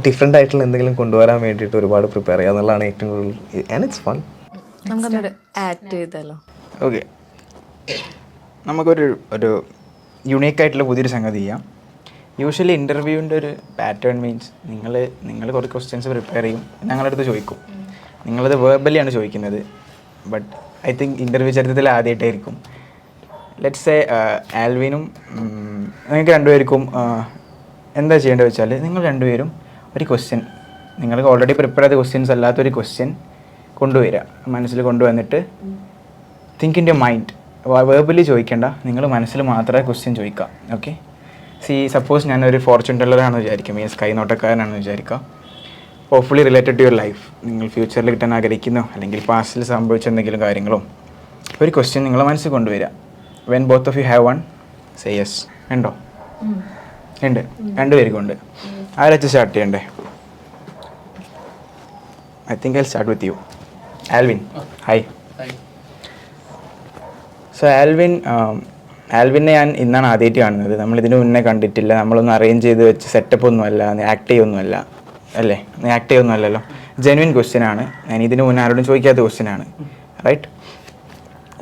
C: ഡിഫറെൻ്റ് ആയിട്ടുള്ള എന്തെങ്കിലും കൊണ്ടുവരാൻ വേണ്ടിയിട്ട് ഒരുപാട് പ്രിപ്പയർ ചെയ്യുക എന്നുള്ളതാണ് ഏറ്റവും കൂടുതൽ. And it's fun.
E: നമുക്കൊന്നൊരു ആക്ട് ചെയ്താലോ?
A: ഓക്കെ, നമുക്കൊരു യുണീക്കായിട്ടുള്ള പുതിയൊരു സംഗതി ചെയ്യാം. യൂഷ്വലി ഇൻ്റർവ്യൂവിൻ്റെ ഒരു പാറ്റേൺ മീൻസ് നിങ്ങൾ കുറച്ച് ക്വസ്റ്റ്യൻസ് പ്രിപ്പയർ ചെയ്യും, ഞങ്ങളുടെ അടുത്ത് ചോദിക്കും. നിങ്ങളത് വേർബലിയാണ് ചോദിക്കുന്നത്. ബട്ട് ഐ തിങ്ക് ഇൻ്റർവ്യൂ ചരിത്രത്തിൽ ആദ്യമായിട്ടായിരിക്കും. ലെറ്റ്സ് സേ ആൽവിനും നിങ്ങൾക്ക് രണ്ടുപേർക്കും എന്താ ചെയ്യേണ്ടത് വെച്ചാൽ, നിങ്ങൾ രണ്ടുപേരും ഒരു ക്വസ്റ്റ്യൻ, നിങ്ങൾക്ക് ഓൾറെഡി പ്രിപ്പയർ ചെയ്ത ക്വസ്റ്റ്യൻസ് അല്ലാത്തൊരു ക്വസ്റ്റ്യൻ കൊണ്ടുവരിക, മനസ്സിൽ കൊണ്ടുവന്നിട്ട് think in your mind. Verbally ചോദിക്കേണ്ട, നിങ്ങൾ മനസ്സിൽ മാത്രമേ ക്വസ്റ്റ്യൻ ചോദിക്കുക. ഓക്കെ, സപ്പോസ് ഞാനൊരു ഫോർച്യൂൺ ടെല്ലറാണെന്ന് വിചാരിക്കും, മീൻസ് കൈനോട്ടക്കാരനാണെന്ന് വിചാരിക്കുക. Hopefully related to your life, നിങ്ങൾ ഫ്യൂച്ചറിൽ കിട്ടാൻ ആഗ്രഹിക്കുന്നോ അല്ലെങ്കിൽ പാസ്റ്റിൽ സംഭവിച്ച എന്തെങ്കിലും കാര്യങ്ങളും ഒരു ക്വസ്റ്റ്യൻ നിങ്ങളെ മനസ്സിൽ കൊണ്ടുവരിക. When both of you have one say yes. ഉണ്ടോ? ഉണ്ട്, രണ്ടുപേർക്കും ഉണ്ട്. ആരച്ച് സ്റ്റാർട്ട് ചെയ്യണ്ടേ? I think I start with you. Alvin. Hi. So ആൽവിനെ ഞാൻ ഇന്നാണ് ആദ്യമായിട്ട് കാണുന്നത്. നമ്മളിതിന് മുന്നേ കണ്ടിട്ടില്ല. നമ്മളൊന്നും അറേഞ്ച് ചെയ്ത് വെച്ച് സെറ്റപ്പ് ഒന്നുമല്ല, ആക്ട് ചെയ്യൊന്നുമല്ല അല്ലേ? ആക്ട് ചെയ്യൊന്നുമല്ലല്ലോ. ജെന്വിൻ ക്വസ്റ്റ്യൻ ആണ്. ഞാൻ ഇതിന് മുന്നേ ആരോടും ചോദിക്കാത്ത ക്വസ്റ്റ്യൻ ആണ്, റൈറ്റ്?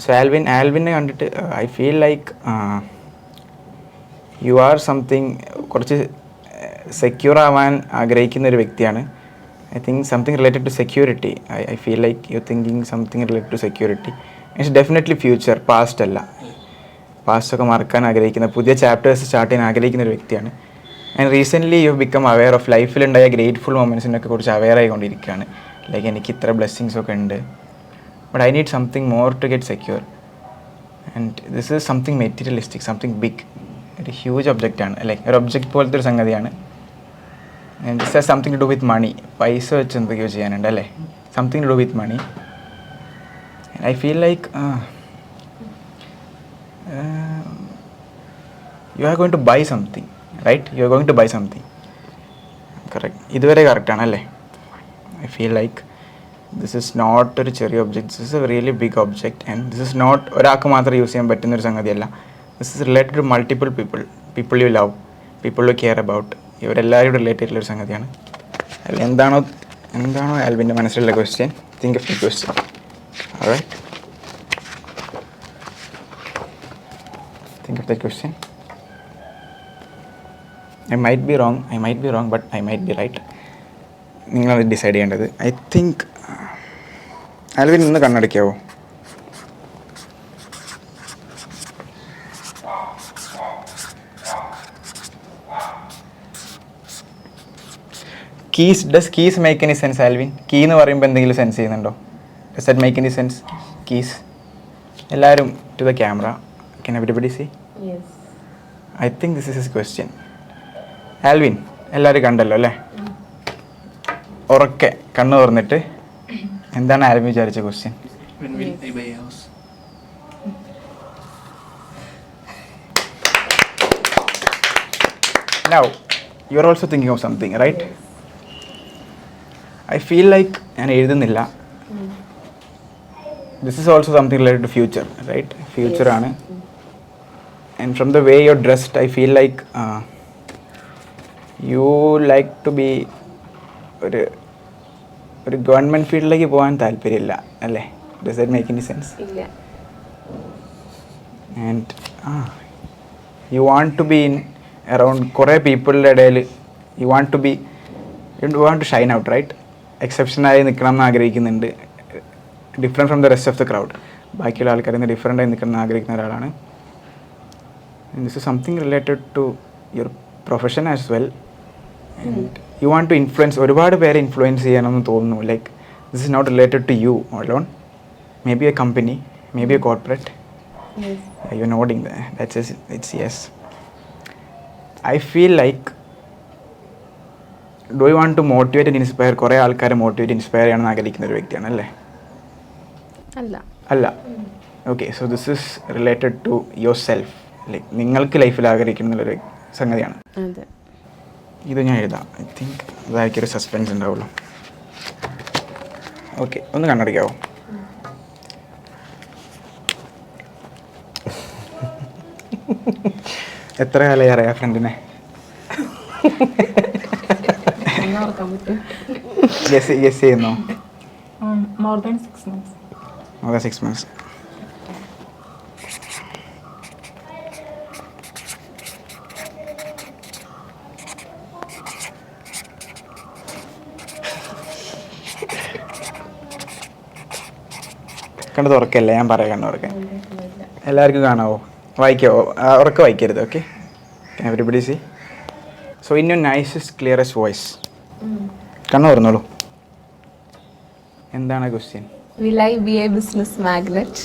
A: സോ ആൽവിനെ കണ്ടിട്ട് I feel like you are something, കുറച്ച് സെക്യൂർ ആവാൻ ആഗ്രഹിക്കുന്ന ഒരു വ്യക്തിയാണ്. I think something related to security. I feel like you thinking something related to security. It's definitely future, past അല്ല. പാസ്റ്റൊക്കെ മറക്കാൻ ആഗ്രഹിക്കുന്ന, പുതിയ ചാപ്റ്റേഴ്സ് സ്റ്റാർട്ട് ചെയ്യാൻ ആഗ്രഹിക്കുന്ന ഒരു വ്യക്തിയാണ്. And recently you become aware of ലൈഫിലുണ്ടായ ഗ്രേറ്റ്ഫുൾ മൊമെൻറ്റ്സിനൊക്കെ കുറിച്ച് അവെയർ ആയിക്കൊണ്ടിരിക്കുകയാണ്. ലൈക്ക് എനിക്ക് ഇത്ര ബ്ലെസ്സിങ്സ് ഒക്കെ ഉണ്ട്, but I need something more to get secure. And this is something materialistic, something big, ഒരു ഹ്യൂജ് ഒബ്ജക്റ്റാണ്. ലൈക്ക് ഒരു ഒബ്ജക്റ്റ് പോലത്തെ ഒരു സംഗതിയാണ്. And this has something to do with money. പൈസ വെച്ച് എന്തൊക്കെയോ ചെയ്യാനുണ്ട് അല്ലേ? Something to do with money. I feel like you are going to buy something, right? You are going to buy something. Correct. ഇതുവരെ കറക്റ്റാണ് അല്ലേ? I feel like this is not ഒരു ചെറിയ object. This is a really big object and this is not ഒരാൾക്ക് മാത്രം യൂസ് ചെയ്യാൻ പറ്റുന്ന ഒരു സംഗതിയല്ല. This is related to multiple people you love, people you care about. ഇവരെല്ലാവരും റിലേറ്റ് ചെയ്തിട്ടുള്ള ഒരു സംഗതിയാണ്. അല്ല എന്താണോ ആൽവിൻ്റെ മനസ്സിലുള്ള question, think of the question. Alright, think of that question. I might be wrong, but I might be right. നിങ്ങൾ ഡിസൈഡ് ചെയ്യേണ്ടത്. ഐ തിങ്ക് ആൽവിൻ ഒന്ന് കണ്ണടയ്ക്കാവോ? Does keys make any sense, Alvin? Key എന്ന് പറയുമ്പോൾ എന്തെങ്കിലും സെൻസ് ചെയ്യുന്നുണ്ടോ? Does that make any sense? Keys. എല്ലാവരും to the camera. Can everybody see?
D: Yes.
A: I think this is his question. Alvin, എല്ലാവരും കണ്ടല്ലോ അല്ലേ? ഉറക്കെ കണ്ണ് തുറന്നിട്ട് എന്താണ് ആൽവിൻ വിചാരിച്ച question?
F: When will I buy a house?
A: Now, you are also thinking of something, right? I feel like ഞാൻ എഴുതുന്നില്ല. This is also something related to future, right? Future ആണ്. And from the way you're dressed, I feel like you like to be ഒരു ഗവൺമെൻറ് ഫീൽഡിലേക്ക് പോകാൻ താല്പര്യമില്ല അല്ലേ? Does that make any sense?
D: ഇല്ല.
A: And you want to be in around കുറേ പീപ്പിളുടെ ഇടയിൽ you want to shine out, right? എക്സെപ്ഷനായി നിൽക്കണം എന്ന് ആഗ്രഹിക്കുന്നുണ്ട്. Different from the rest of the crowd. ബാക്കിയുള്ള ആൾക്കാരിൽ നിന്ന് ഡിഫറെൻ്റായി നിൽക്കണം എന്ന് ആഗ്രഹിക്കുന്ന ഒരാളാണ്. This is something related to your profession as well. And you want to influence, ഒരുപാട് പേരെ ഇൻഫ്ലുവൻസ് ചെയ്യണമെന്ന് തോന്നുന്നു. Like this is not related to you alone. Maybe a company, Maybe a corporate? Yes. You're nodding there. It's yes. I feel like, do you want to motivate and inspire? കുറേ ആൾക്കാരെ മോട്ടിവേറ്റ് ഇൻസ്പയർ ചെയ്യണമെന്ന് ആഗ്രഹിക്കുന്ന ഒരു വ്യക്തിയാണ് അല്ലേ? അല്ല. Okay, so this is related to yourself. Like നിങ്ങൾക്ക് ലൈഫിൽ ആഗ്രഹിക്കുന്നുള്ളൊരു സംഗതിയാണ്. ഇത് ഞാൻ എഴുതാം. ഐ തിങ്ക് അതായിരിക്കും ഒരു സസ്പെൻസ് ഉണ്ടാവുള്ളൂ. ഓക്കെ, ഒന്ന് കണ്ണടയ്ക്കാവോ? എത്ര കാലമായി അറിയാം ഫ്രണ്ടിനെ? ഗസ് ചെയ്യുന്നോ?
E: More than 6 months.
A: More than 6 months. കണ്ണ് തുറക്കല്ലേ, ഞാൻ പറയാം കണ്ണ് തുറക്കാൻ. എല്ലാവർക്കും കാണാവോ? വായിക്കാവോ? ഉറക്കെ വായിക്കരുത്. Okay, everybody see. So in your nicest clearest voice കണ്ണ് തുറന്നോളൂ. എന്താണ് question?
D: Will I be a business magnet?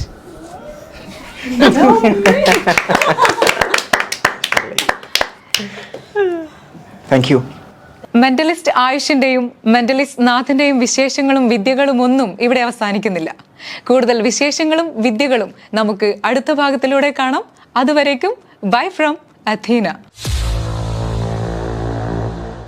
A: Thank you.
B: Mentalist ആയുഷിന്റെയും മെന്റലിസ്റ്റ് നാഥിന്റെയും വിശേഷങ്ങളും വിദ്യകളും ഒന്നും ഇവിടെ അവസാനിക്കുന്നില്ല. കൂടുതൽ വിശേഷങ്ങളും വിദ്യകളും നമുക്ക് അടുത്ത ഭാഗത്തിലൂടെ കാണാം. അതുവരേക്കും ബൈ ഫ്രം അഥീന.